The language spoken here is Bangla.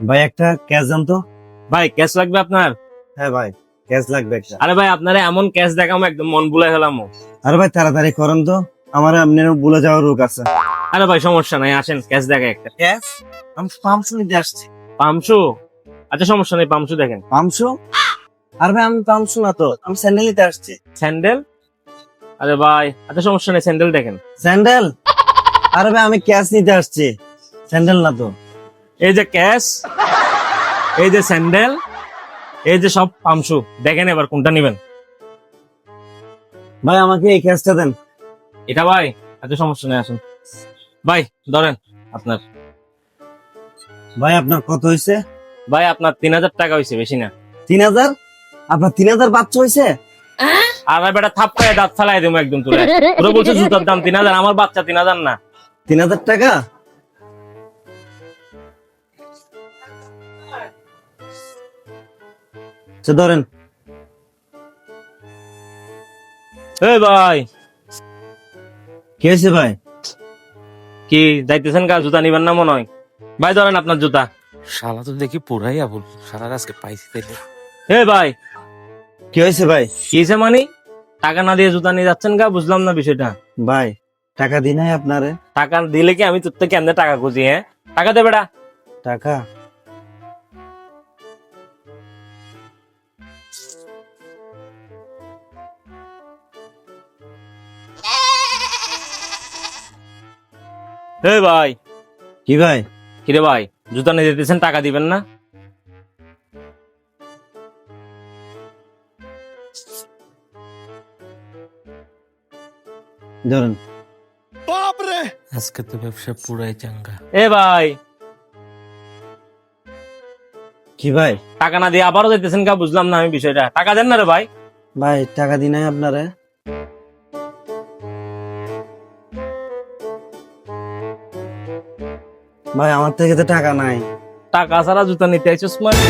ভাই একটা ক্যাশ দেন তো। ভাই ক্যাশ লাগবে আপনার? হ্যাঁ ভাই, ক্যাশ লাগবে একটা। আরে ভাই আপনারা এমন ক্যাশ দেখাম একদম মন বুলাই হলাম। আরে ভাই তাড়াতাড়ি করেন তো, আমার আপনার ভুলে যাওয়ার রোগ আছে। আরে ভাই সমস্যা নাই, আসেন ক্যাশ দেখে একটা। ক্যাশ? আমি পামশো নিতে আসছি। পামশো? আচ্ছা সমস্যা নেই, পামশো দেখেন। পামশো? আরে ভাই আমি পামশো না তো, আমি স্যান্ডেল নিতে আসছি। স্যান্ডেল? আরে ভাই আচ্ছা সমস্যা নেই, স্যান্ডেল দেখেন। স্যান্ডেল? আরে ভাই আমি ক্যাশ নিতে আসছি, স্যান্ডেল না তো। এই যে ক্যাশ, এই যে স্যান্ডেল, এই যে সব পামশো, দেখেন এবার কোনটা নিবেন। ভাই আমাকে এই ক্যাশটা দেন। এটা ভাই? আচ্ছা সমস্যা নেই, আসেন ভাই ধরেন আপনার। ভাই আপনার কত হয়েছে? ভাই আপনার 3000 টাকা হয়েছে, বেশি না। 3000? আপনার 3000 বাচ্চা হয়েছে? আর ভাই বেটা থাপ করে দাঁত ফালাই দেবো একদম তুলে। পুরো বলছে জুতার দাম 3000, আমার বাচ্চা 3000 না। 3000 টাকা? আচ্ছা ধরেন। এই ভাই কি হয়েছে ভাই? কি যাইতেছেন কা? জুতা নিবেন না মনে হয়? ভাই ধরেন আপনার জুতা। শালা তো দেখি পুরাই আবুল, শালার আজকে পাইছি তাইলে। হে ভাই কি হয়েছে ভাই? কিসে মানি? টাকা না দিয়ে জুতা নিয়ে যাচ্ছেন কা? বুঝলাম না বিষয়টা। ভাই টাকা দিই নাই আপনারে। টাকা দিলে কি আমি তোর থেকে কেমনে টাকা খুঁজি? হ্যাঁ টাকা দে বেটা। টাকা? হে ভাই কি ভাই? কিরে ভাই, জুতা নিয়ে যেতেছেন, টাকা দিবেন না? ধরেন। আজকে তো ব্যবসা পুরাই চাঙ্গা। এ ভাই কি ভাই? টাকা না দিয়ে আবারও যাইতেছেন কা? বুঝলাম না আমি বিষয়টা। টাকা দেন না রে ভাই। ভাই টাকা দিই নাই আপনারে। ভাই আমার থেকে তো টাকা নাই। টাকা ছাড়া জুতা নিতে আইসস মানে?